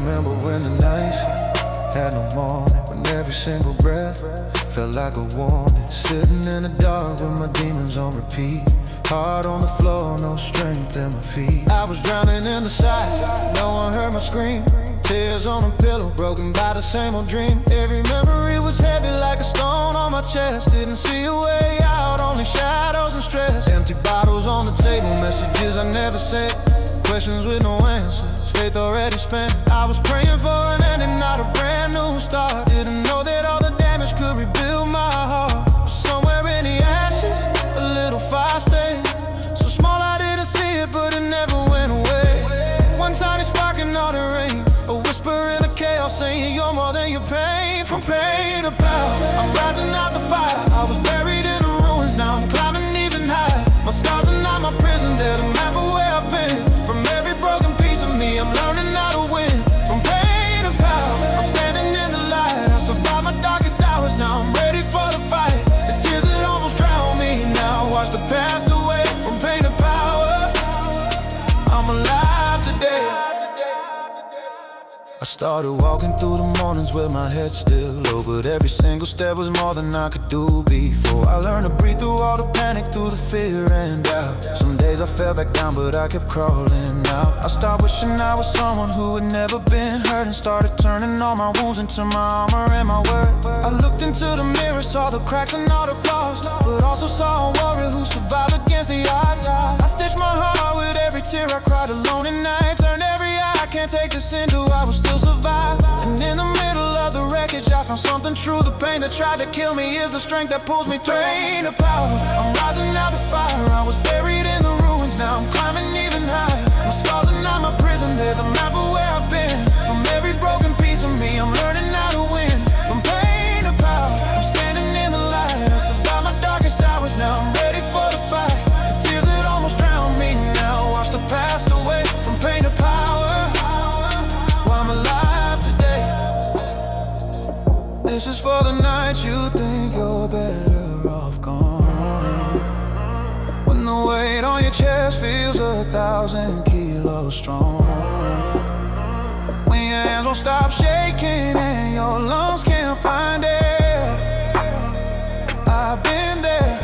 remember when the nights had no morning, when every single breath felt like a warning. Sitting in the dark with my demons on repeat, heart on the floor, no strength in my feet. I was drowning in the sight, no one heard my scream. Tears on a pillow, broken by the same old dream. Every memory was heavy like a stone on my chest. Didn't see a way out, only shadows and stress. Empty bottles on the table, messages I never said, questions with no answers, faith already spent. I was praying for an ending, not a brand new start. Didn't know that all the damage could rebuild my heart. Somewhere in the ashes, a little fire stayed, so small I didn't see it, but it never went away. One tiny spark in all the rain, a whisper in the chaos saying you're more than your pain. From pain to power, I'm rising out the fire. I was buried in the ruins, now I'm climbing even higher. My scars are not my prison, they're the map of where I've been. From every broken piece of me, I'm learning how to win. From pain to power, I'm standing in the light. I survived my darkest hours, now I'm ready for the fight. The tears that almost drowned me, now watch the past away. From pain to power, I'm alive today. I started walking through the mornings with my head still low, but every single step was more than I could do before. I learned to breathe through all the panic, through the fear and doubt. Some days I fell back down, but I kept crawling out. I started wishing I was someone who had never been hurt, and started turning all my wounds into my armor and my word. I looked into the mirror, saw the cracks and all the flaws, but also saw a warrior who survived against the odds. I stitched my heart with every tear I cried alone at night. Turned every eye, I can't take this into, I will still survive. And in the middle of the wreckage, I found something true. The pain that tried to kill me is the strength that pulls me through. Pain to power, I'm rising out the fire. I was buried in the ruins, now I'm climbing even higher. My scars are not my prison, they're the map of where I've been. From every broken piece of me, I'm learning how to win. From pain to power, I'm standing in the light. I survived my darkest hours, now I'm ready for the fight. The tears that almost drowned me, now watch the past away. From pain to power, I'm alive today. This is for the nights you think you're better off gone, when the weight on your chest feels 1,000 kilos strong, when your hands won't stop shaking and your lungs can't find air. I've been there,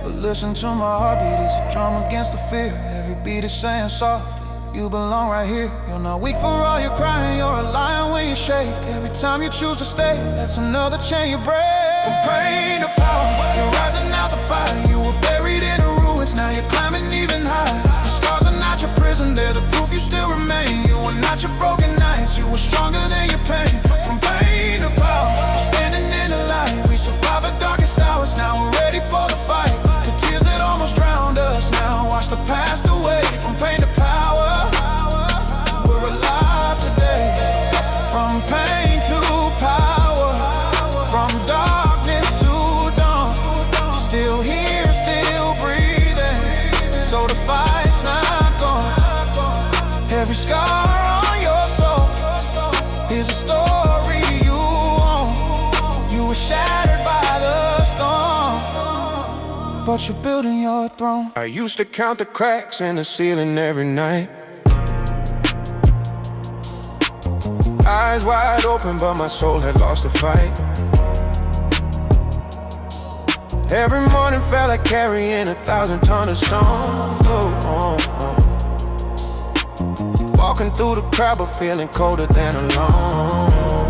but listen to my heartbeat, it's a drum against the fear. Every beat is saying soft, you belong right here. You're not weak for all your crying, you're a lion when you shake. Every time you choose to stay, that's another chain you break. From pain to power, you're rising out the fire. You were buried in the ruins, now you're climbing even higher. The scars are not your prison, they're the proof you still remain. You were not your broken nights, you were stronger than your pain. From pain to power, standing in the light. We survived the darkest hours, now we're ready for the fight. The tears that almost drowned us, now watch the past away. From pain to power, we're alive today. From pain to power, from darkness to dawn. Still here, still breathing, so the fight's not gone. Every scar on your soul is a story you own. You were shattered by the storm, but you're building your throne. I used to count the cracks in the ceiling every night, eyes wide open, but my soul had lost the fight. Every morning felt like carrying 1,000 tons of stone. Walking through the crowd, but feeling colder than alone.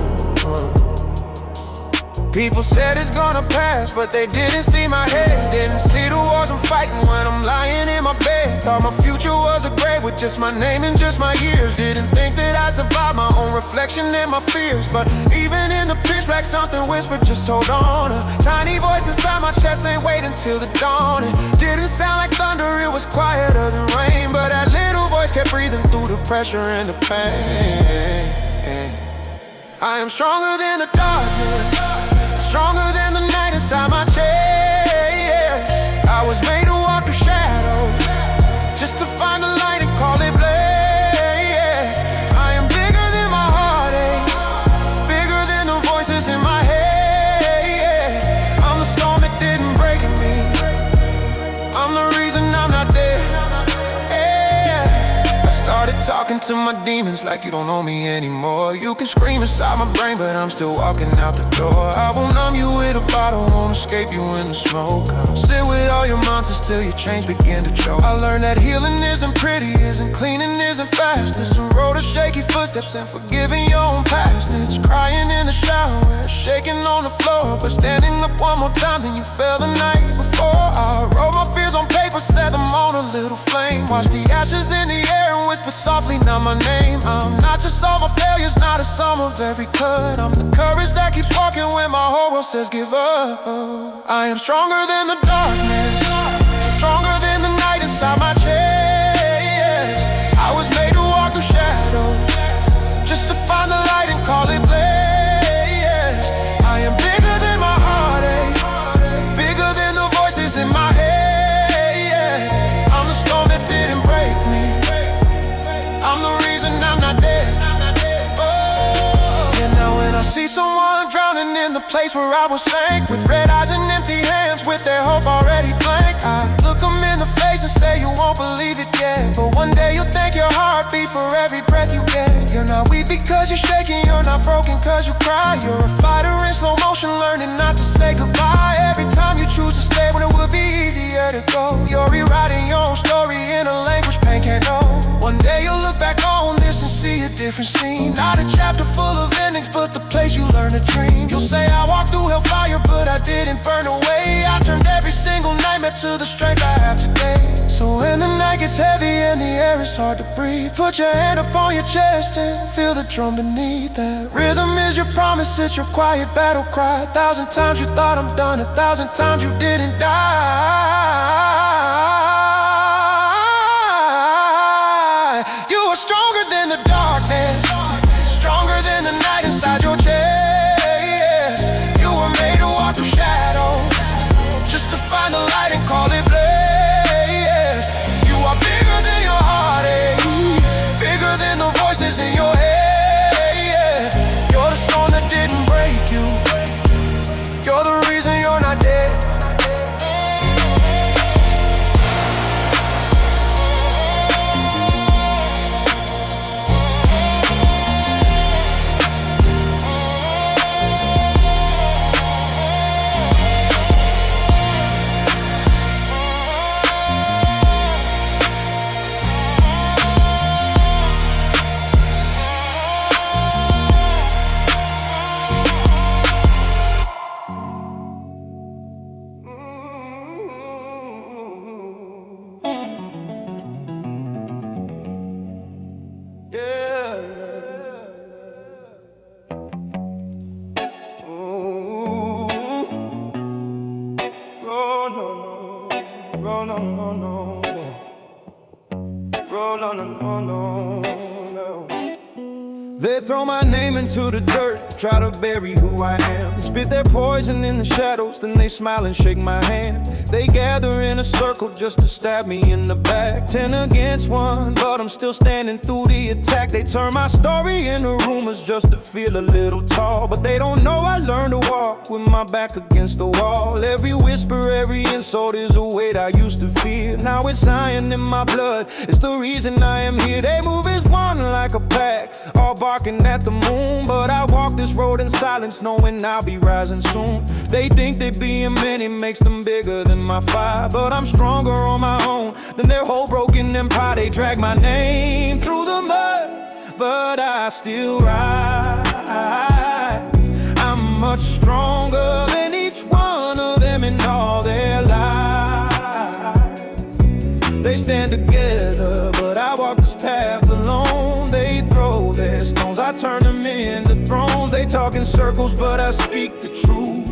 People said it's gonna pass, but they didn't see my head. Didn't see the wars I'm fighting when I'm lying in my bed. Thought my future was a grave with just my name and just my years. Didn't think that I'd survive my own reflection and my fears. But even in the pitch black, something whispered, just hold on. A tiny voice inside my chest ain't wait until the dawn. It didn't sound like thunder, it was quieter than rain, but that little voice kept breathing through the pressure and the pain. I am stronger than the darkness, stronger than the night inside my chest. I was made to walk through shadows, just to find the light and call it blaze. I am bigger than my heartache, bigger than the voices in my head. I'm the storm that didn't break me, I'm the reason I'm not dead. I started talking facing my demons like you don't know me anymore. You can scream inside my brain, but I'm still walking out the door. I will numb you with a bottle, won't escape you in the smoke. I'll sit with all your monsters till your change begin to choke. I learned that healing isn't pretty, isn't clean, and isn't fast. It's a road of shaky footsteps and forgiving your own past. It's crying in the shower, shaking on the floor, but standing up one more time than you fell the night before. I wrote my fears on paper, set them on a little flame. Watch the ashes in the air and whisper softly, not my name. I'm not just all my failures, not a sum of every cut. I'm the courage that keeps walking when my whole world says give up. I am stronger than the darkness, stronger than the night inside my chest. I was made to walk through shadows, just to find the light and call it blaze. I am bigger than my heartache, bigger than the voices in my head. I'm the storm that didn't break me, I'm the reason I'm not dead. And now when I see someone drowning in the place where I was sank, with red eyes and empty hands, with their hope already blank, I look them in the face and say you won't believe it yet, but one day you'll thank your heartbeat for every breath you get. You're not weak because you're shaking, you're not broken cause you cry. You're a fighter in slow motion, learning not to say goodbye. Every time you choose to stay when it would be easier to go, you're rewriting your own story in a language pain can't know. One day you'll look back on this and see a different scene, not a chapter full of endings, but the place you learn to dream. You'll say I walked through hellfire, but I didn't burn away. I turned every single nightmare to the strength I have today. So when the night gets heavy and the air is hard to breathe, put your hand up on your chest and feel the drum beneath. That rhythm is your promise, it's your quiet battle cry. 1,000 times you thought I'm done, 1,000 times you didn't die. You are stronger than the darkness, stronger than the night inside your chest. You were made to walk through shadows, just to find the light and call it blaze. You are bigger than your heartache, bigger than the voices in your head. You're the storm that didn't break you, you're the reason you're not dead. They throw my name into the dirt, try to bury who I am. Spit their poison in the shadows, then they smile and shake my hand. They gather in a circle just to stab me in the back. 10 against 1, but I'm still standing through the attack. They turn my story into rumors just to feel a little tall, but they don't know I learned to walk with my back against the wall. Every whisper, every insult is a weight I used to fear. Now it's iron in my blood, it's the reason I am here. They move as one like a pack, all barking at the moon, but I walk this road in silence, knowing I'll be rising soon. They think they being many makes them bigger than my fire, but I'm stronger on my own than their whole broken empire. They drag my name through the mud, but I still rise. I'm much stronger than each one of them in all their lives. They stand together, but I walk this path alone. They throw their stones, I turn them into thrones. They talk in circles, but I speak the truth.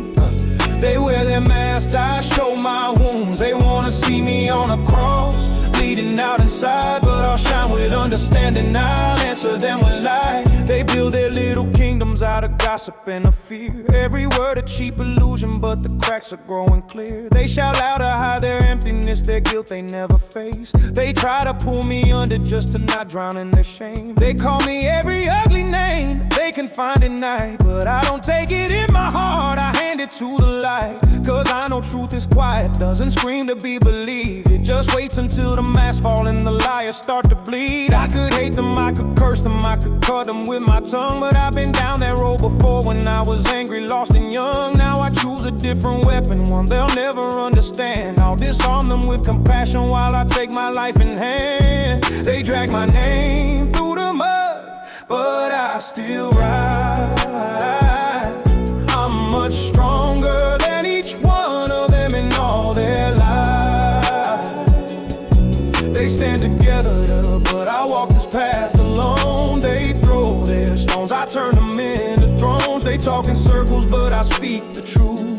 They wear their masks, I show my wounds. They wanna see me on a cross, bleeding out inside, but I'll shine with understanding. I'll answer them with light. They build their little kingdoms out of gossip and a fear. Every word a cheap illusion, but the cracks are growing clear. They shout out to hide their emptiness, their guilt they never face. They try to pull me under just to not drown in their shame. They call me every ugly name they can find at night, but I don't take it in my heart, I hand it to the light. Cause I know truth is quiet, doesn't scream to be believed. It just waits until the mask fall and the liars start to bleed. I could hate them, I could curse them, I could cut them with my tongue. But I've been down that road before when I was angry, lost and young. Now I choose a different weapon, one they'll never understand. I'll disarm them with compassion while I take my life in hand. They drag my name through the mud, but I still rise. I'm much stronger than each one of them in all their lives. They stand together, but I walk this path alone. They throw their stones, I turn them into thrones. They talk in circles, but I speak the truth.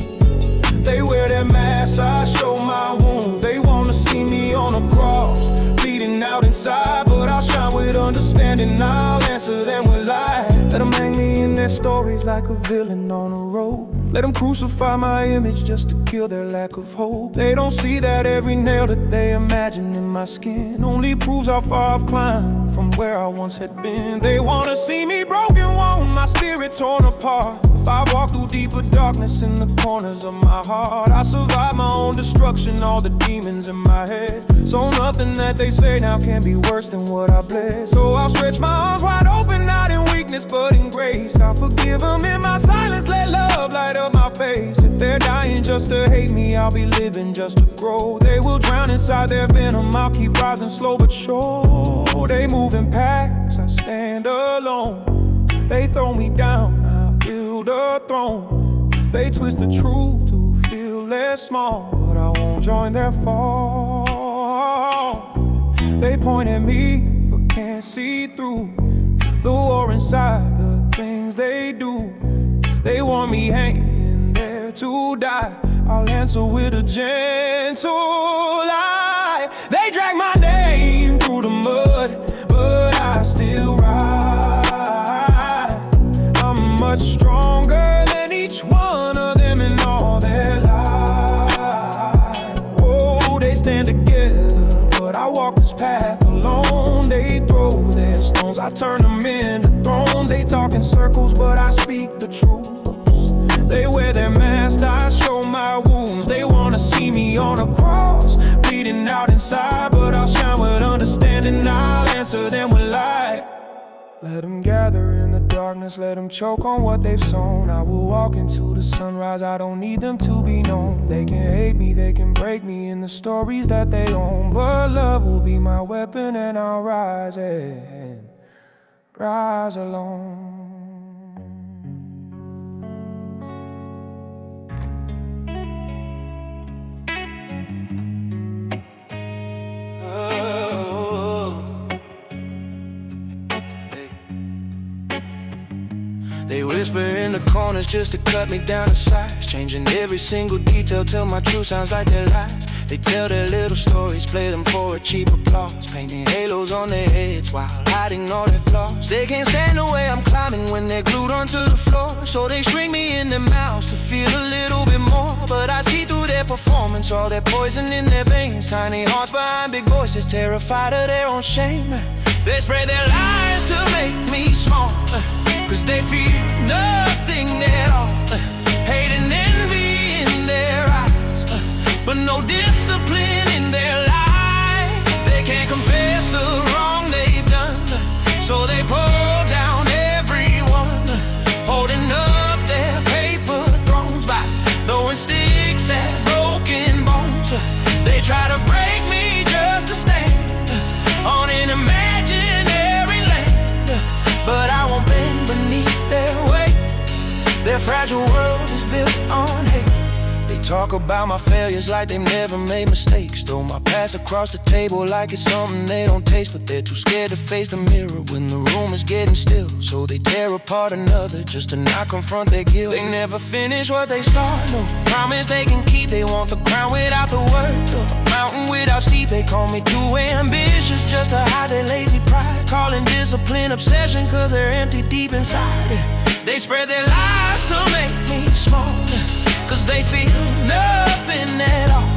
They wear their masks, I show my wounds. They wanna see me on a cross, bleeding out inside, but I'll shine with understanding. I'll answer them with light. Let them hang me in their stories like a villain on a rope. Let them crucify my image just to kill their lack of hope. They don't see that every nail that they imagine in my skin only proves how far I've climbed from where I once had been. They wanna see me broken, want my spirit torn apart. I walk through deeper darkness in the corners of my heart. I survived my own destruction, all the demons in my head. So nothing that they say now can be worse than what I bled. So I'll stretch my arms wide open, not in weakness but in grace. I'll forgive them in my silence, let love light up my face. If they're dying just to hate me, I'll be living just to grow. They will drown inside their venom, I'll keep rising slow but sure. They move in packs, I stand alone. They throw me down, I build a throne. They twist the truth to feel less small, but I won't join their fall. They point at me, but can't see through the war inside, the things they do. They want me hanging there to die. I'll answer with a gentle lie. They drag my name through the mud, but I still rise. I'm much stronger than each one of them in all their lives. Oh, they stand together, but I walk this path alone. They throw their stones, I turn them into thrones. They talk in circles, but I speak the truth. They wear their masks, I show my wounds. They wanna see me on a cross, bleeding out inside, but I'll shine with understanding. I'll answer them with light. Let them gather in the darkness, let them choke on what they've sown. I will walk into the sunrise, I don't need them to be known. They can hate me, they can break me in the stories that they own, but love will be my weapon and I'll rise and rise alone. They whisper in the corners just to cut me down to size, changing every single detail till my truth sounds like their lies. They tell their little stories, play them for a cheap applause, painting halos on their heads while hiding all their flaws. They can't stand the way I'm climbing when they're glued onto the floor, so they shrink me in their mouths to feel a little bit more. But I see through their performance, all their poison in their veins, tiny hearts behind big voices, terrified of their own shame. They spread their lies to make me small, cause they feel nothing at all. Hate and envy in their eyes, but no discipline in their life. They can't confess the wrong they've done, so they pull down everyone, holding up their paper thrones by throwing sticks at broken bones. They try to break me just to stand on an imaginary land, but I won't bend beneath their weight. Their fragile world is built on hate. They talk about my failures like they've never made mistakes, throw my past across the table like it's something they don't taste. But they're too scared to face the mirror when the room is getting still, so they tear apart another just to not confront their guilt. They never finish what they start, no promise they can keep. They want the crown without the work, the mountain without steep. They call me too ambitious just to hide their lazy pride, calling discipline obsession cause they're empty deep inside. They spread their lies to make me small, cause they feel nothing at all.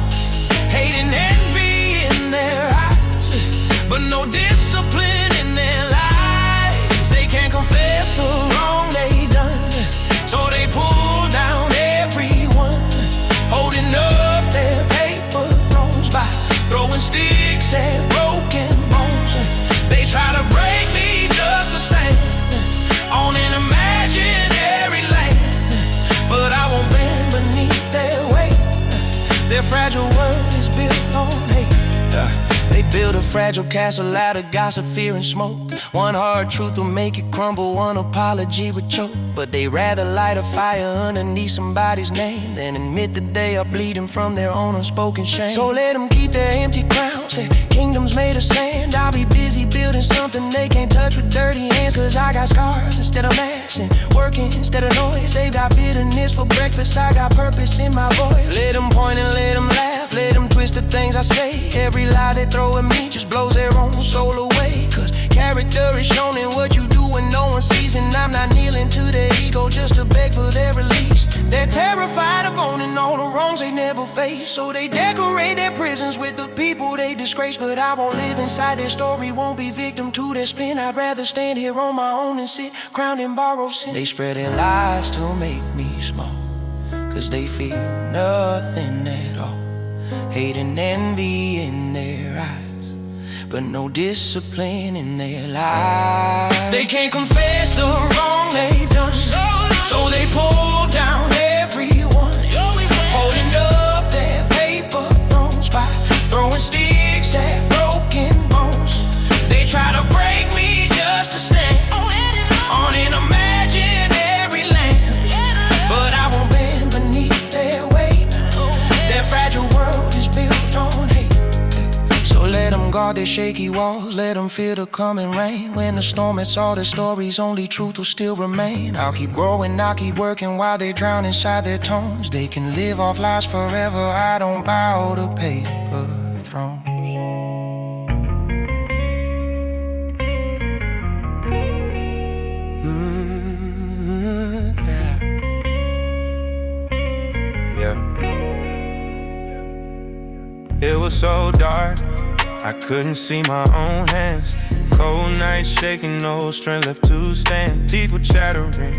Hate and envy in their eyes, but no discipline in their lives. They can't confess the wrong they done, so they pull down everyone, fragile castle out of gossip, fear, and smoke. One hard truth will make it crumble, one apology would choke. But they rather light a fire underneath somebody's name than admit that they are bleeding from their own unspoken shame. So let them keep their empty crowns, their kingdoms made of sand. I'll be busy building something they can't touch with dirty hands. Cause I got scars instead of masks, and working instead of noise. They got bitterness for breakfast, I got purpose in my voice. Let them point and let them laugh, let them twist the things I say. Every lie they throw at me just blows their own soul away. Cause character is shown in what you do when no one sees. And I'm not kneeling to their ego just to beg for their release. They're terrified of owning all the wrongs they never face, so they decorate their prisons with the people they disgrace. But I won't live inside their story, won't be victim to their spin. I'd rather stand here on my own and sit crowned in borrowed sin. They spread their lies to make me small, cause they feel nothing at all. Hate and envy in their eyes, but no discipline in their lives. They can't confess the wrong they done, so they pull down everyone, holding up their paper thrones by throwing sticks at broken bones. They try to break me just to stand on an imaginary land, but I won't bend beneath their weight. Their fragile world is built on hate. So let them guard their shaky walls, let them feel the coming rain. When the storm hits all the stories, only truth will still remain. I'll keep growing, I'll keep working while they drown inside their tones. They can live off lies forever, I don't bow to paper thrones. It was so dark, I couldn't see my own hands. Cold nights shaking, no strength left to stand. Teeth were chattering,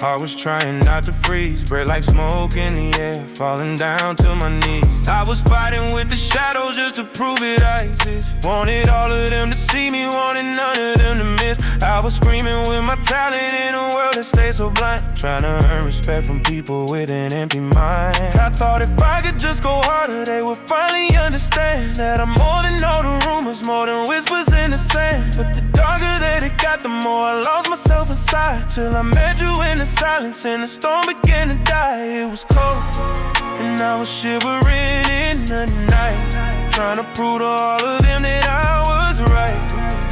heart was trying not to freeze. Breath like smoke in the air, falling down to my knees. I was fighting with the shadows just to prove it I exist. Wanted all of them to see me, wanted none of them to miss. I was screaming with my talent in a world that stays so blind, trying to earn respect from people with an empty mind. I thought if I could just go harder, they would finally understand that I'm more than all the rumors, more than whispers in the sand. But the darker that it got, the more I lost myself inside, till I met you in the silence and the storm began to die. It was cold and I was shivering in the night, trying to prove to all of them that I was right.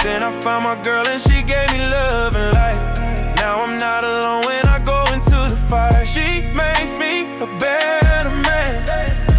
Then I found my girl and she gave me love and light. Now I'm not alone when I go into the fire. She makes me a better man,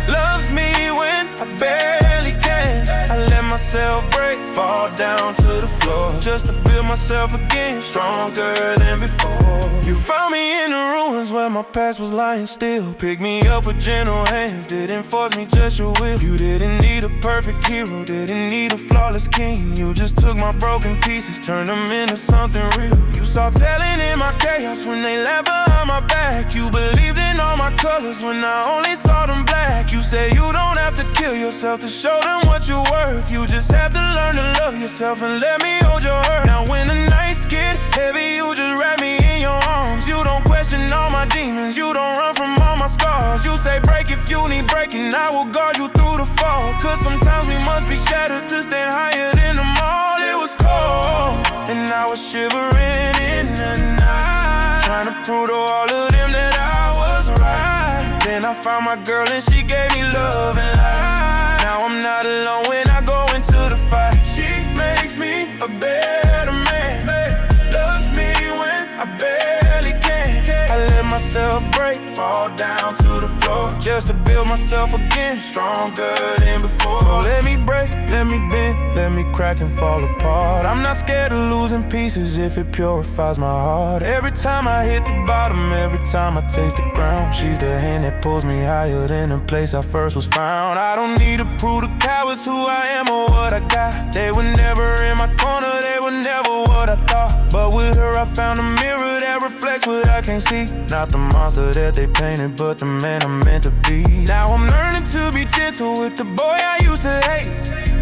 loves me when I barely can. I let myself break, fall down to the floor, just to build myself again, stronger than before. You found me in the ruins where my past was lying still. Picked me up with gentle hands, didn't force me, just your will. You didn't need a perfect hero, didn't need a flawless king. You just took my broken pieces, turned them into something real. You saw talent in my chaos when they laughed behind my back. You believed in all my colors when I only saw them black. You say you don't have to kill yourself to show them what you're worth. You just have to learn to love yourself and let me hold your hurt. Now when the nights get heavy, you just wrap me in your arms. You don't question all my demons, you don't run from all my scars. You say break if you need breaking, I will guard you through the fall. Cause sometimes we must be shattered to stand higher than them all. It was cold and I was shivering in the night, trying to prove to all of them that I was right. Then I found my girl and she gave me love and light. Now I'm not alone when I go into the fight. She makes me a better man, loves me when I barely can. I let myself break, fall down to the floor, just to build myself again, stronger than before. So let me break, let me bend, let me crack and fall apart. I'm not scared of losing pieces if it purifies my heart. Every time I hit the bottom, every time I taste the ground, she's the hand that pulls me higher than the place I first was found. I don't need to prove to cowards who I am or what I got. They were never in my corner, they were never what I thought. But with her I found a mirror that reflects what I can't see. Not the monster that they painted, but the man I'm meant to be. Now I'm learning to be gentle with the boy I used to hate.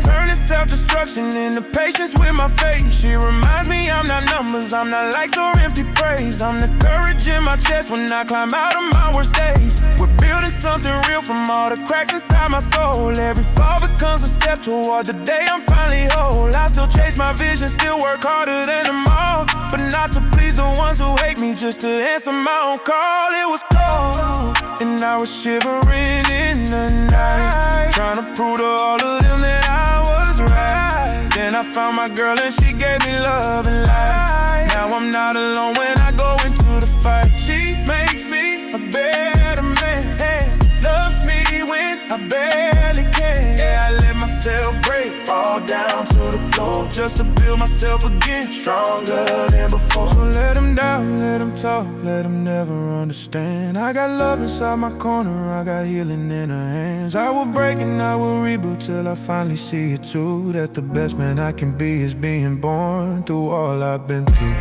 turning self-destruction into patience with my fate. She reminds me I'm not numbers, I'm not likes or empty praise. I'm the courage in my chest when I climb out of my worst days. We're building something real from all the cracks inside my soul. Every fall becomes a step toward the day I'm finally whole. I still chase my vision, still work harder than them all, but not to please the ones who hate me, just to answer my own call. It was cold, and I was shivering in the night, trying to prove to all of them that I was right. Then I found my girl and she gave me love and light. Now I'm not alone when I go into the fight. She makes me a better man, loves me when I barely can. Yeah, I let myself break, fall down to the floor, just to build myself again, stronger than before. So let them down, let them talk, let them never understand. I got love inside my corner, I got healing in her hands. I will break and I will rebuild till I finally see it too, that the best man I can be is being born through all I've been through.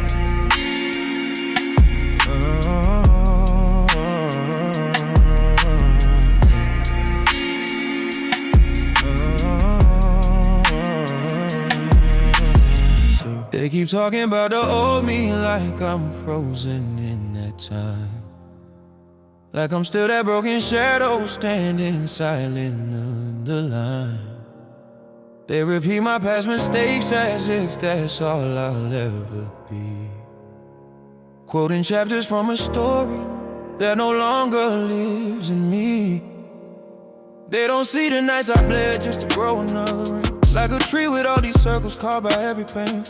They keep talking about the old me like I'm frozen in that time, like I'm still that broken shadow standing silent on the line. They repeat my past mistakes as if that's all I'll ever be, quoting chapters from a story that no longer lives in me. They don't see the nights I bled just to grow another ring, like a tree with all these circles carved by every pain.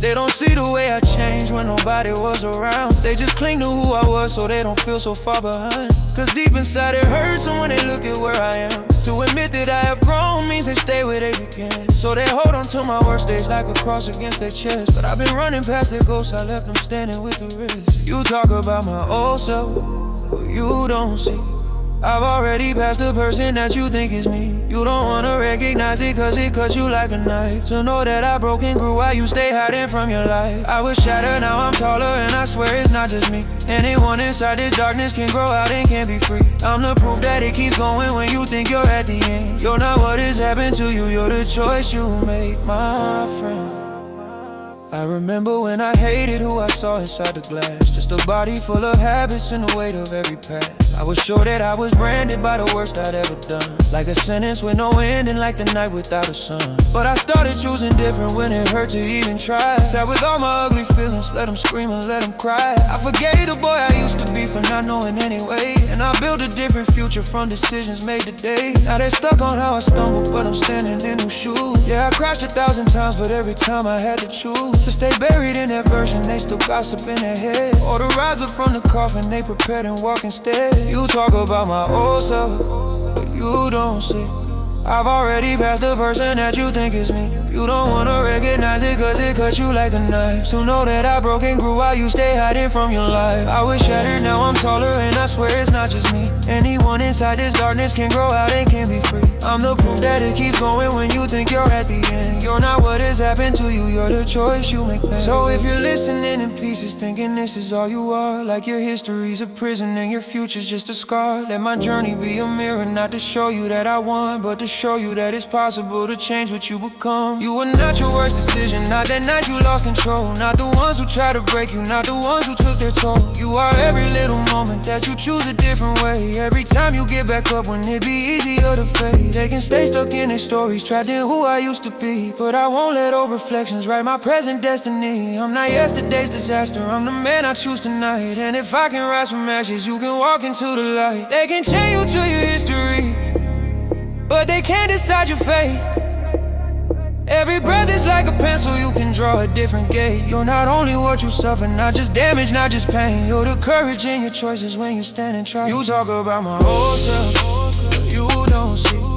They don't see the way I changed when nobody was around. They just cling to who I was so they don't feel so far behind. Cause deep inside it hurts them when they look at where I am. To admit that I have grown means they stay where they began. So they hold on to my worst days like a cross against their chest. But I've been running past their ghosts, I left them standing with the rest. You talk about my old self, but you don't see I've already passed the person that you think is me. You don't wanna recognize it cause it cuts you like a knife. To know that I broke and grew while you stay hiding from your life. I was shattered, now I'm taller and I swear it's not just me. Anyone inside this darkness can grow out and can be free. I'm the proof that it keeps going when you think you're at the end. You're not what has happened to you, you're the choice you make, my friend. I remember when I hated who I saw inside the glass. Just a body full of habits and the weight of every past. I was sure that I was branded by the worst I'd ever done, like a sentence with no ending, like the night without a sun. But I started choosing different when it hurt to even try. Sat with all my ugly feelings, let them scream and let them cry. I forgave the boy I used to be for not knowing anyway, and I built a different future from decisions made today. Now they're stuck on how I stumbled, but I'm standing in new shoes. Yeah, I crashed 1,000 times, but every time I had to choose to stay buried in that version, they still gossip in their head. Or to rise up from the coffin, they prepared and walk instead. You talk about my old self, but you don't see I've already passed the person that you think is me. You don't wanna recognize it cause it cut you like a knife. So know that I broke and grew while you stay hiding from your life. I was shattered, now I'm taller and I swear it's not just me. Anyone inside this darkness can grow out and can be free. I'm the proof that it keeps going when you think you're at the end. You're not what has happened to you, you're the choice you make, man. So if you're listening in pieces thinking this is all you are, like your history's a prison and your future's just a scar, let my journey be a mirror, not to show you that I won, but to show you that it's possible to change what you become. You were not your worst decision, not that night you lost control. Not the ones who try to break you, not the ones who took their toll. You are every little moment that you choose a different way. Every time you get back up when it be easier to fade. They can stay stuck in their stories, trapped in who I used to be, but I won't let old reflections write my present destiny. I'm not yesterday's disaster, I'm the man I choose tonight. And if I can rise from ashes, you can walk into the light. They can chain you to your history, but they can't decide your fate. Every breath is like a pencil, you can draw a different gate. You're not only what you suffer, not just damage, not just pain. You're the courage in your choices when you stand and try. You talk about my old self, but you don't see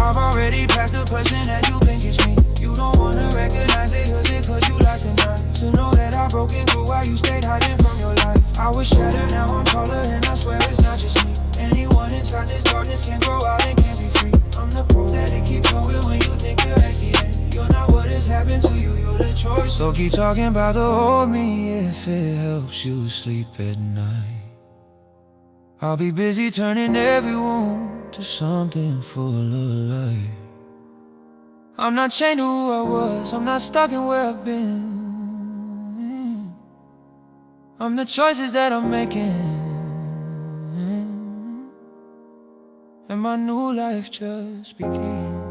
I've already passed the person that you think is me. You don't wanna recognize it cause it cut you like a knife. To know that I broke and grew while you stayed hiding from your life. I was shattered, now I'm taller and I swear it's not just me. Anyone inside this darkness can grow out and can be free. I'm the proof that it keeps going when you think you're at the end. You're not what has happened to you, you're the choice. So keep talking about the old me if it helps you sleep at night. I'll be busy turning every wound to something full of life. I'm not chained to who I was, I'm not stuck in where I've been. I'm the choices that I'm making, and my new life just began.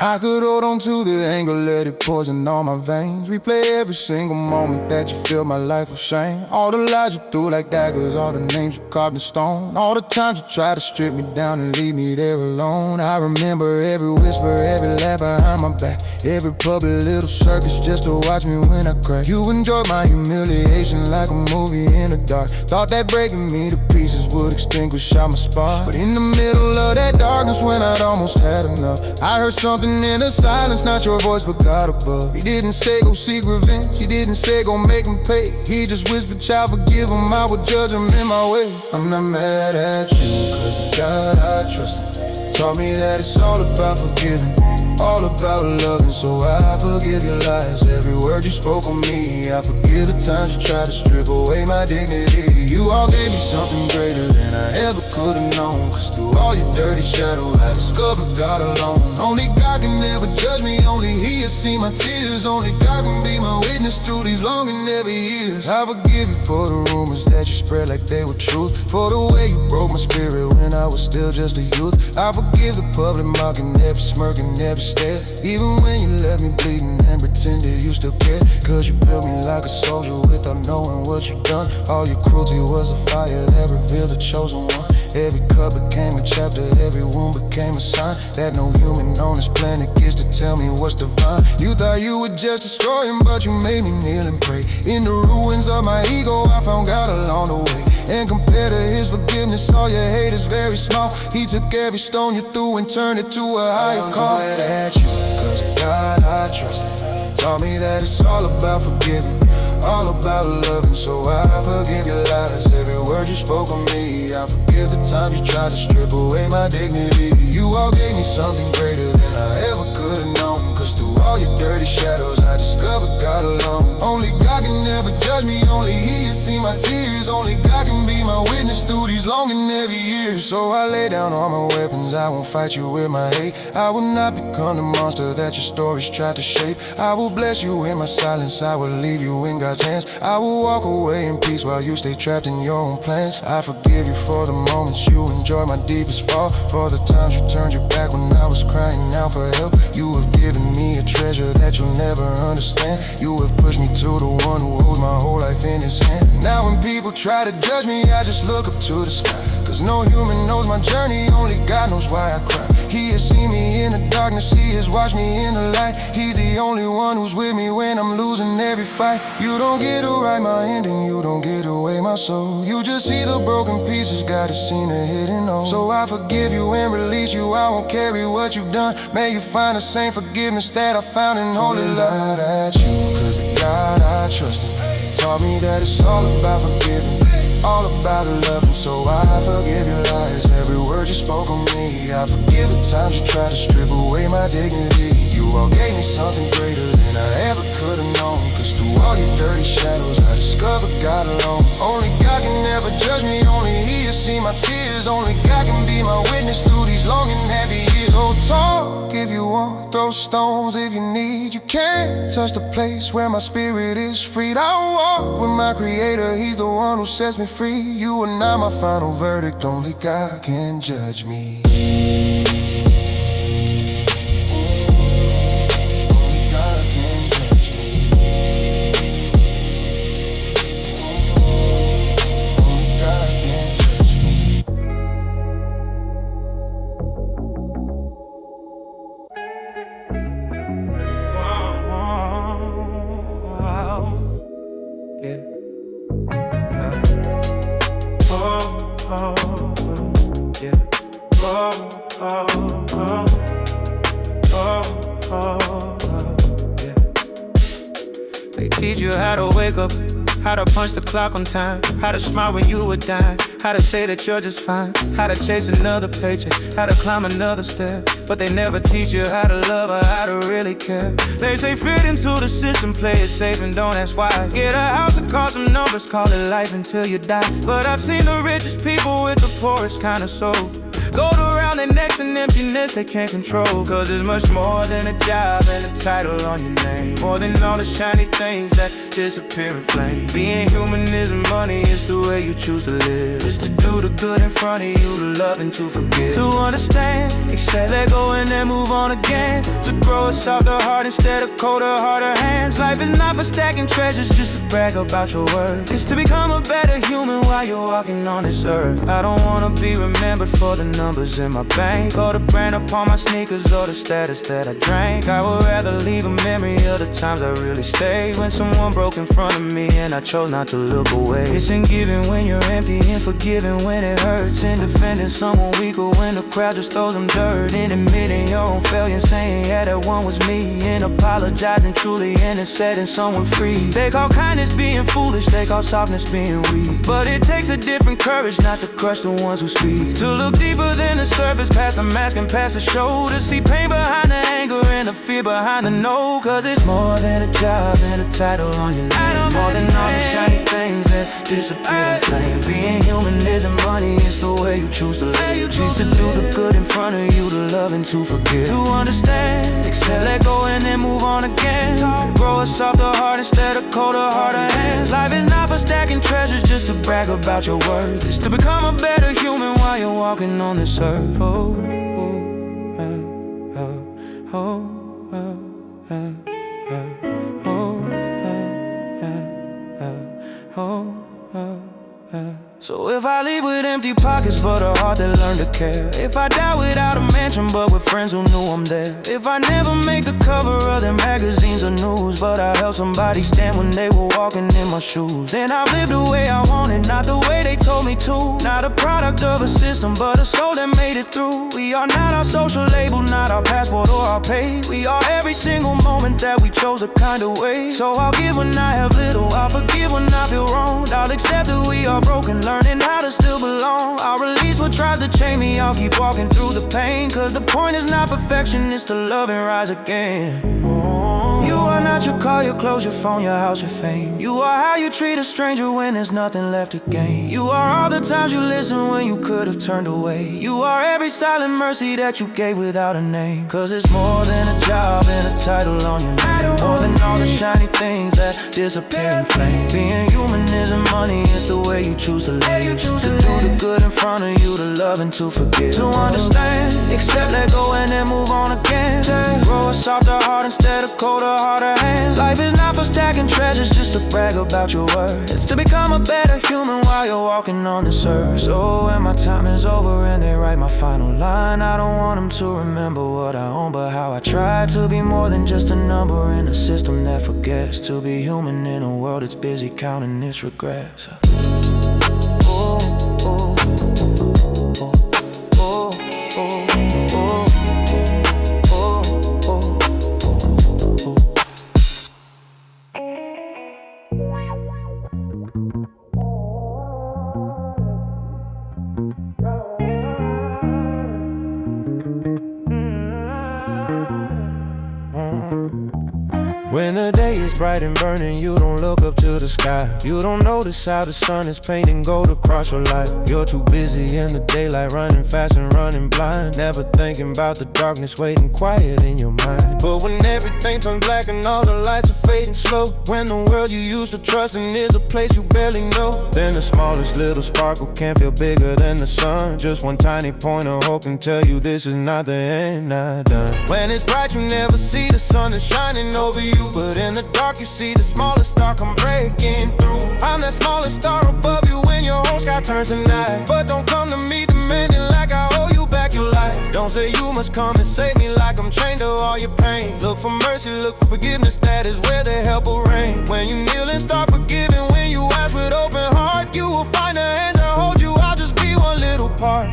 I could hold on to the anger, let it poison all my veins. Replay every single moment that you filled my life with shame. All the lies you threw like daggers, all the names you carved in stone. All the times you tried to strip me down and leave me there alone. I remember every whisper, every laugh behind my back, every public little circus just to watch me when I crack. You enjoyed my humiliation like a movie in the dark. Thought that breaking me to pieces would extinguish all my spark. But in the middle of that darkness when I'd almost had enough, I heard something in the silence, not your voice but God above. He didn't say go seek revenge, he didn't say go make him pay. He just whispered, child, forgive him, I would judge him in my way. I'm not mad at you, cause the God I trust taught me that it's all about forgiving, all about loving. So I forgive your lies, every word you spoke on me. I forgive the times you tried to strip away my dignity. You all gave me something greater than I ever could have known, cause through all your dirty shadows I discovered God alone. Only God can never judge me, only He has seen my tears. Only God can be my witness through these long and heavy years. I forgive you for the rumors that you spread like they were truth, for the way you broke my spirit when I was still just a youth. I forgive the public mocking, every smirk and every stare, even when you left me bleeding and pretended you still care. Cause you built me like a soldier without knowing what you done. All your cruelty was a fire that revealed the chosen one. Every cut became a chapter, every wound became a sign that no human on this planet gets to tell me what's divine. You thought you would just destroy him, but you made me kneel and pray. In the ruins of my ego, I found God along the way. And compared to His forgiveness, all your hate is very small. He took every stone you threw and turned it to a higher call. I'm glad at you, cause the God I trusted taught me that it's all about forgiving, all about loving. So I forgive your lies, every word you spoke on me. I forgive the times you tried to strip away my dignity. You all gave me something greater than I ever could have known, cause through all your dirty shadows I discovered God alone. Only God can never judge me, only He has seen my tears. Only God can be my witness through these long and heavy years. So I lay down all my weapons, I won't fight you with my hate. I will not become the monster that your stories tried to shape. I will bless you in my silence, I will leave you in God's hands. I will walk away in peace while you stay trapped in your own plans. I forgive you for the moments you enjoyed my deepest fall, for the times you turned your back when I was crying out for help. You have given me a treasure that you'll never understand. You have pushed me to the one who holds my whole life in His hand. Now when people try to judge me, I just look up to the sky, cause no human knows my journey, only God knows why I cry. He has seen me in the darkness, He has watched me in the light. He's the only one who's with me when I'm losing every fight. You don't get to write my ending, you don't get away my soul. You just see the broken pieces, God has seen the hidden hole. So I forgive you and release you, I won't carry what you've done. May you find the same forgiveness that I found in holy love. At you, cause the God I trusted taught me that it's all about forgiving, all about loving. So I forgive your lies, every word you spoke on me. I forgive the times you tried to strip away my dignity. You all gave me something greater than I ever could have known, cause through all your dirty shadows I discovered God alone. Only God can never judge me, only He has seen my tears. Only God can be my witness through these long and heavy years. So talk if you want, throw stones if you need. You can't touch the place where my spirit is freed. I walk with my Creator, He's the one who sets me free. You are not my final verdict, only God can judge me. They teach you how to wake up, how to punch the clock on time, how to smile when you were dying, how to say that you're just fine, how to chase another paycheck, how to climb another step. But they never teach you how to love or how to really care. They say fit into the system, play it safe and don't ask why. Get a house and call some numbers, call it life until you die. But I've seen the richest people with the poorest kind of soul. Go around their necks and emptiness they can't control. Cause it's much more than a job and a title on your name. More than all the shiny things that disappear in flame. Being human isn't money, it's the way you choose to live. It's to do the good in front of you, to love and to forgive. To understand, accept, let go and then move on again. To grow a softer heart instead of colder, harder hands. Life is not for stacking treasures just to brag about your worth. It's to become a better human while you're walking on this earth. I don't wanna be remembered for the numbers in my bank, or the brand upon my sneakers, or the status that I drank. I would rather leave a memory of the times I really stayed, when someone broke in front of me and I chose not to look away. It's in giving when you're empty, and forgiving when it hurts, in defending someone weaker when the crowd just throws them dirt, in admitting your own failure and saying yeah that one was me, in apologizing truly and in setting someone free. They call kindness being foolish, they call softness being weak, but it takes a different courage not to crush the ones who speak. To look deeper than the surface, past the mask and past the show, to see pain behind the anger and the fear behind the no. Cause it's more than a job and a title on your name. More than all the shiny things that disappear in flame. Being human isn't money, it's the way you choose to live. You choose to do the good in front of you, to love and to forgive. To understand, accept, let go and then move on again. Grow a softer heart instead of colder, harder hands. Life is not for stacking treasures just to brag about your worth. It's to become a better human while you're walking on this earth. Oh, oh, oh, oh, oh, oh. So if I leave with empty pockets but a heart that learned to care, if I die without a mansion but with friends who knew I'm there, if I never make the cover of their magazines or news, but I helped somebody stand when they were walking in my shoes, then I've lived the way I wanted, not the way they told me to. Not a product of a system, but a soul that made it through. We are not our social label, not our passport or our pay. We are every single moment that we chose a kind of way. So I'll give when I have little, I'll forgive when I feel wronged, I'll accept that we are broken, learning how to still belong. I'll release what tries to chain me, I'll keep walking through the pain. Cause the point is not perfection, it's to love and rise again. You are not your car, your clothes, your phone, your house, your fame. You are how you treat a stranger when there's nothing left to gain. You are all the times you listen when you could have turned away. You are every silent mercy that you gave without a name. Cause it's more than a job and a title on your name. More than all the shiny things that disappear in flame. Being human isn't money, it's the way you choose to live. You choose to do the good in front of you, to love and to forgive. To understand, accept, let go and then move on again. Grow a softer heart instead of colder, harder hands. Life is not for stacking treasures just to brag about your worth. It's to become a better human while you're walking on this earth. So when my time is over and they write my final line, I don't want them to remember what I own, but how I try to be more than just a number in a system that forgets to be human in a world that's busy counting its regrets. Oh, oh, oh, oh, oh, oh. When the day is bright and burning, you don't look up to the sky. You don't notice how the sun is painting gold across your life. You're too busy in the daylight, running fast and running blind, never thinking about the darkness waiting quiet in your mind. But when everything turns black and all the lights are fading slow, when the world you used to trust in is a place you barely know, then the smallest little sparkle can't feel bigger than the sun. Just one tiny point of hope can tell you this is not the end, not done. When it's bright you never see the sun is shining over you, but in the dark you see the smallest star come breaking through. I'm that smallest star above you when your whole sky turns to night. But don't come to me demanding like I owe you back your life. Don't say you must come and save me like I'm chained to all your pain. Look for mercy, look for forgiveness, that is where the help will reign. When you kneel and start forgiving, when you ask with open heart, you will find the hands that hold you. I'll just be one little part.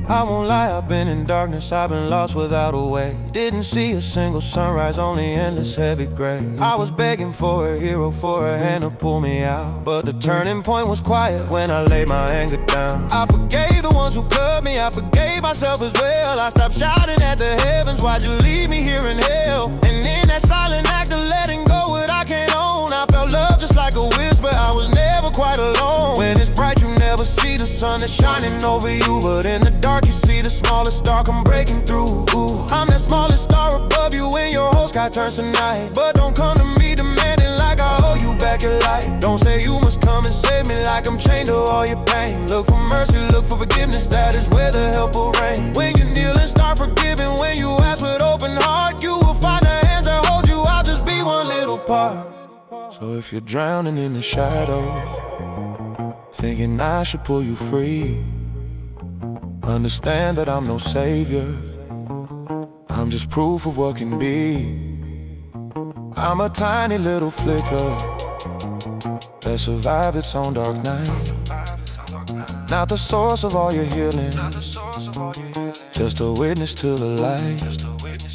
I won't lie, I've been in darkness, I've been lost without a way. Didn't see a single sunrise, only endless heavy gray. I was begging for a hero, for a hand to pull me out, but the turning point was quiet when I laid my anger down. I forgave the ones who cut me, I forgave myself as well. I stopped shouting at the heavens, why'd you leave me here in hell? And in that silent act of letting go what I can't own, I felt love just like a whisper, I was never quite alone. When it's bright you never never see the sun that's shining over you, but in the dark you see the smallest star come breaking through. I'm that smallest star above you when your whole sky turns to night. But don't come to me demanding like I owe you back your life. Don't say you must come and save me like I'm chained to all your pain. Look for mercy, look for forgiveness, that is where the help will reign. When you kneel and start forgiving, when you ask with open heart, you will find the hands that hold you. I'll just be one little part. So if you're drowning in the shadows, thinking I should pull you free, understand that I'm no savior, I'm just proof of what can be. I'm a tiny little flicker that survived its own dark night. Not the source of all your healing, just a witness to the light.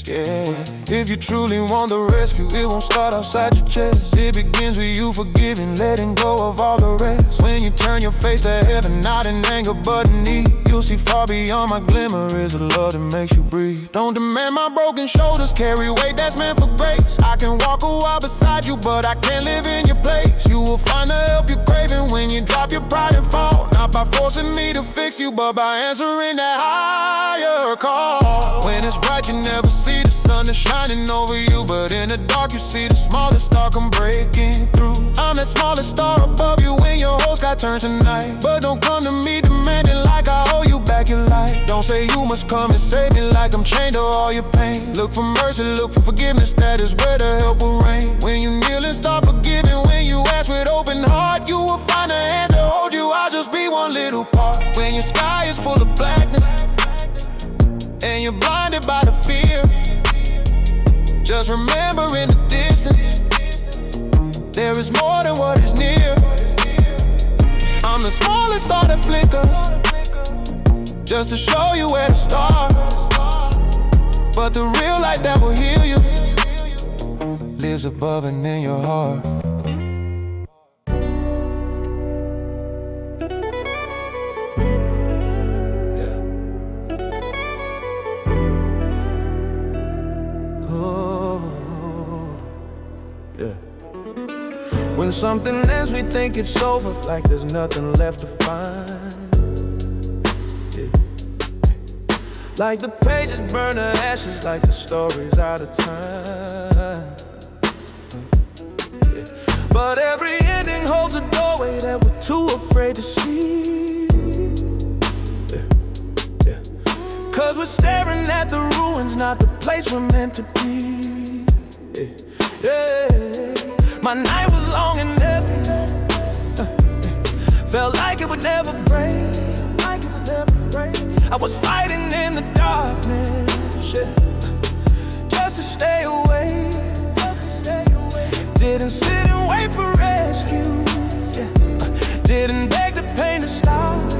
Yeah, if you truly want the rescue, it won't start outside your chest. It begins with you forgiving, letting go of all the rest. When you turn your face to heaven, not in anger but in need, you'll see far beyond my glimmer is a love that makes you breathe. Don't demand my broken shoulders carry weight that's meant for grace. I can walk a while beside you, but I can't live in your place. You will find the help you're craving when you drop your pride and fall. Not by forcing me to fix you, but by answering that higher call. When it's bright, you never see the sun that's shining over you, but in the dark you see the smallest star come breaking through. I'm that smallest star above you when your whole sky turns to night. But don't come to me demanding like I owe you back your life. Don't say you must come and save me like I'm chained to all your pain. Look for mercy, look for forgiveness, that is where the help will reign. When you kneel and start forgiving, when you ask with open heart, you will find the hands that hold you. I'll just be one little part. When your sky is full of blackness and you're blinded by the fear, just remember in the distance, there is more than what is near. I'm the smallest star that flickers, just to show you where to start. But the real light that will heal you lives above and in your heart. When something ends, we think it's over, like there's nothing left to find. Yeah. Like the pages burn to ashes, like the story's out of time. Yeah. But every ending holds a doorway that we're too afraid to see. Yeah. Yeah. Cause we're staring at the ruins, not the place we're meant to be. Yeah. Yeah. My night was long and heavy, felt like it would never break, I was fighting in the darkness, yeah, just to stay away. Didn't sit and wait for rescue, yeah. Didn't beg the pain to stop.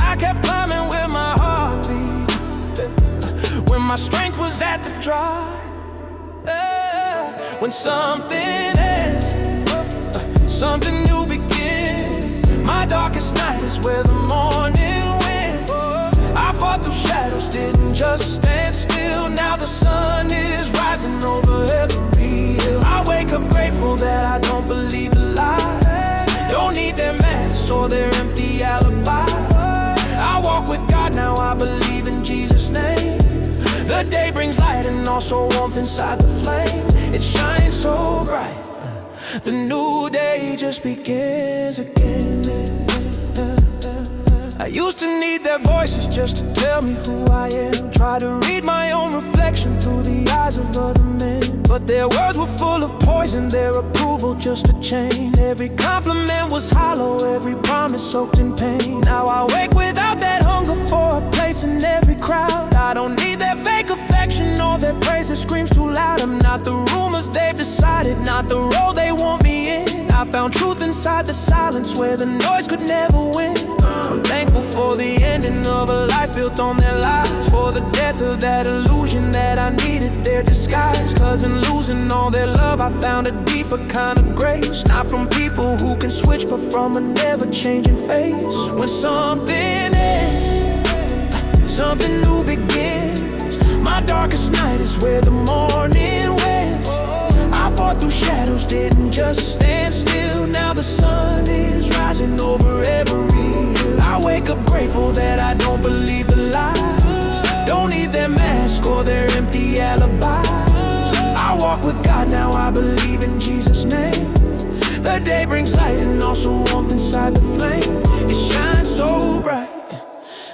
I kept climbing with my heartbeat, yeah. When my strength was at the drop. When something ends, something new begins. My darkest night is where the morning wins. I fought through shadows, didn't just stand still. Now the sun is rising over every hill. I wake up grateful that I don't believe the lies. Don't need their masks or their empty alibis. I walk with God now, I believe in Jesus' name. The day brings light and also warmth inside the flame. It shines so bright, the new day just begins again. I used to need their voices just to tell me who I am. Try to read my own reflection through the eyes of other men, but their words were full of poison, their approval just a chain. Every compliment was hollow, every promise soaked in pain. Now I wake without that hunger for a place in every crowd. I don't need their fake affection or their praise that screams too loud. I'm not the rumors they've decided, not the role they want me in. I found truth inside the silence where the noise could never win. I'm thankful for the ending of a life built on their lies, for the death of that illusion that I needed their disguise. Cause in losing all their love I found a deeper kind of grace. Not from people who can switch, but from a never-changing face. When something ends, something new begins. My darkest night is where the morning wins. I fought fought through shadows, didn't just stand still. Now the sun is rising over every hill. I wake up grateful that I don't believe the lies. Don't need their mask or their empty alibis. I walk with God, now I believe in Jesus' name. The day brings light and also warmth inside the flame. It shines so bright,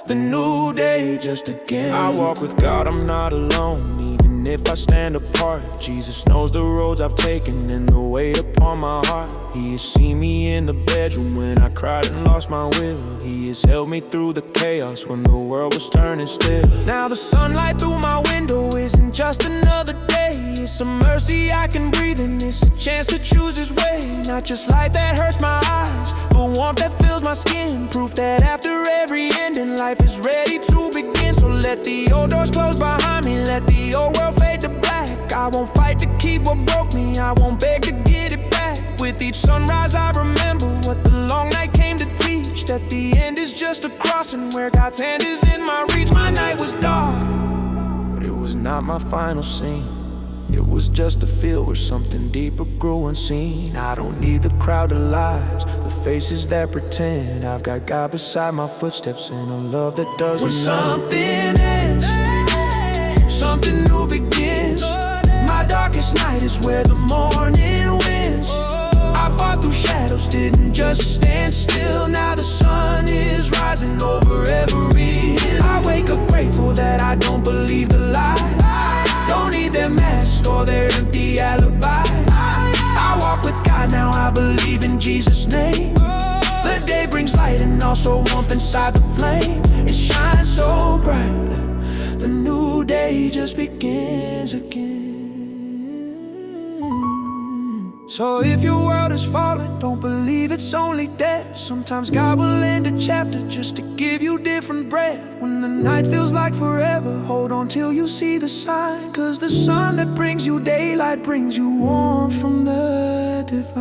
the new day just again. I walk with God, I'm not alone. Even if I stand apart, Jesus knows the roads I've taken and the weight upon my heart. He has seen me in the bedroom when I cried and lost my will. He has held me through the chaos when the world was turning still. Now the sunlight through my window isn't just another day. It's a mercy I can breathe in. It's a chance to choose His way. Not just light that hurts my eyes, but warmth that fills my skin. Proof that after every ending, life is ready to begin. So let the old doors close behind me, let the old world fade to black. I won't fight to keep what broke me, I won't beg to get it back. With each sunrise I remember what the long night came to teach. That the end is just a crossing where God's hand is in my reach. My night was dark, but it was not my final scene. It was just a field where something deeper grew unseen. I don't need the crowd of lies, the faces that pretend. I've got God beside my footsteps and a love that doesn't When something ends, something new begins. My darkest night is where the morning wins. I fought through shadows, didn't just stand still. Now the sun is rising over every hill. I wake up grateful that I don't believe the lie. Don't need their mask or their empty alibi. I walk with God, now I believe in Jesus' name. The day brings light and also warmth inside the flame. It shines so bright, the new day just begins again. So if your world is falling, don't believe it's only death. Sometimes God will end a chapter just to give you different breath. When the night feels like forever, hold on till you see the sign. 'Cause the sun that brings you daylight brings you warmth from the divine.